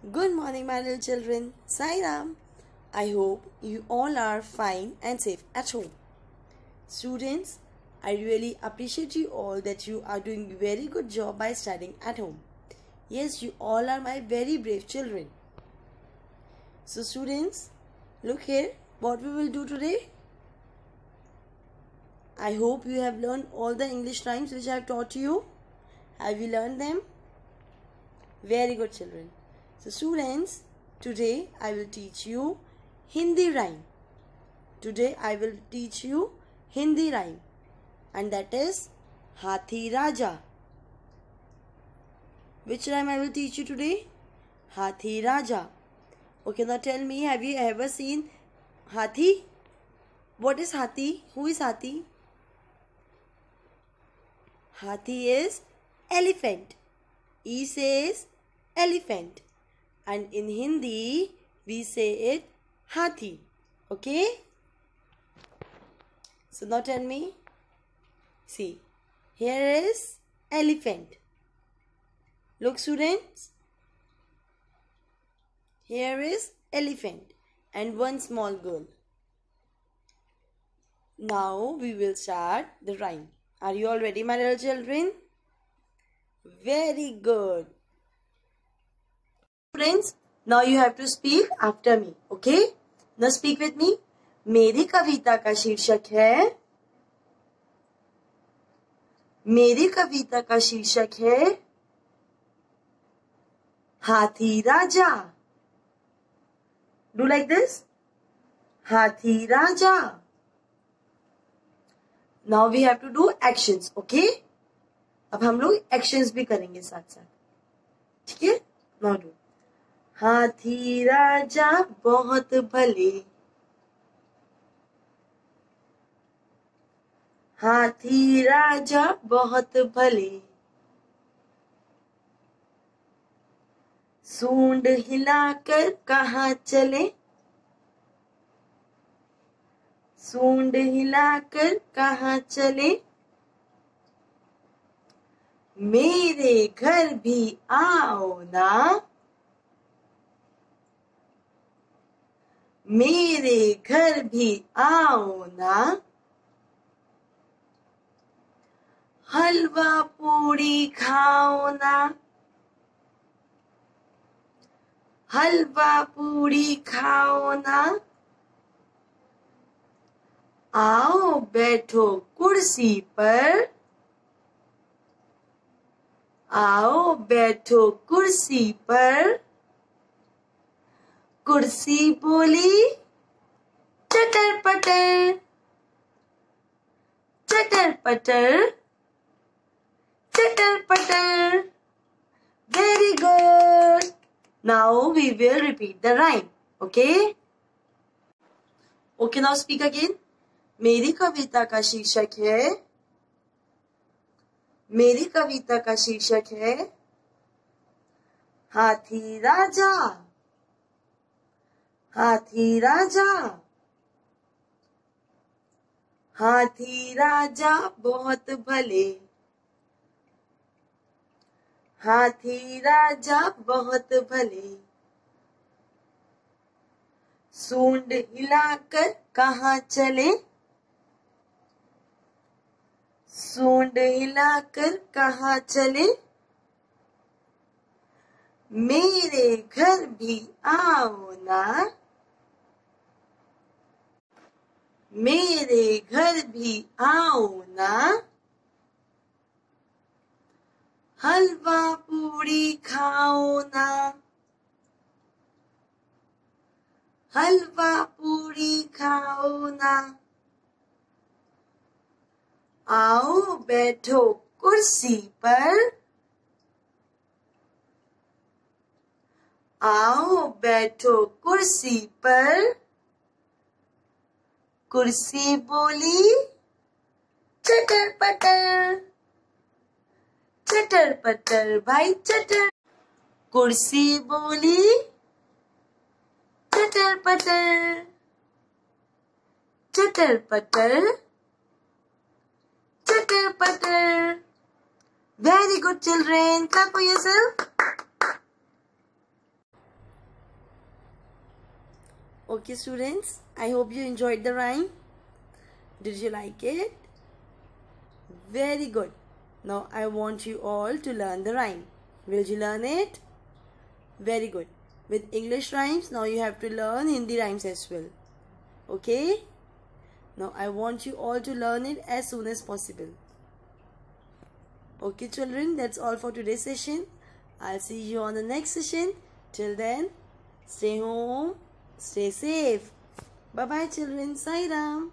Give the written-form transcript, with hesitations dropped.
Good morning, my little children. Sai Ram. I hope you all are fine and safe at home. Students, I really appreciate you all that you are doing very good job by studying at home. Yes, you all are my very brave children. So students, look here what we will do today. I hope you have learned all the English rhymes which I have taught you. Have you learned them? Very good children. So students, today I will teach you Hindi rhyme. Today I will teach you Hindi rhyme, and that is Hathi Raja. Which rhyme I will teach you today? Hathi Raja. Okay, now tell me, have you ever seen Hathi? What is Hathi? Who is Hathi? Hathi is elephant. E says elephant. And in Hindi, we say it Hathi. Okay? So now tell me. See, here is elephant. Look students. Here is elephant and one small girl. Now we will start the rhyme. Are you all ready, my little children? Very good. Friends, now you have to speak after me. Okay? Now speak with me. मेरी कविता का शीर्षक है हाथी राजा. Do like this. हाथी राजा. Now we have to do actions. Okay? अब हम लोग actions भी करेंगे साथ साथ. ठीक है? Now do. हाथी राजा बहुत भले, हाथी राजा बहुत भले, सूंड हिलाकर कहाँ चले, सूंड हिलाकर कहाँ चले, मेरे घर भी आओ ना, मेरे घर भी आओ ना, हलवा पूड़ी खाओ ना, हलवा पूड़ी खाओ ना, आओ बैठो कुर्सी पर, आओ बैठो कुर्सी पर, कुर्सी बोली चटर पटर, चटर पटर, चटर पटर. Very good. Now we will repeat the rhyme. Okay? Okay, now speak again. मेरी कविता का शीर्षक है, मेरी कविता का शीर्षक है हाथी राजा, हाथी राजा, हाथी राजा बहुत भले, हाथी राजा बहुत भले, सूंड हिलाकर कहाँ चले, सूंड हिलाकर कहाँ चले, मेरे घर भी आओ ना, मेरे घर भी आओ ना, हलवा पूड़ी खाओ ना, हलवा पूड़ी खाओ ना, आओ बैठो कुर्सी पर, आओ बैठो कुर्सी पर, कुर्सी बोली चटर पटर, चटर पटर भाई चटर, कुर्सी बोली चटर पटर, चटर पटर, चटर पटर. Very good children. Clap for yourself. Okay students, I hope you enjoyed the rhyme. Did you like it? Very good. Now I want you all to learn the rhyme. Will you learn it? Very good. With English rhymes, now you have to learn Hindi rhymes as well. Okay? Now I want you all to learn it as soon as possible. Okay children, that's all for today's session. I'll see you on the next session. Till then, stay home, stay safe. Bye bye children. Sai Ram.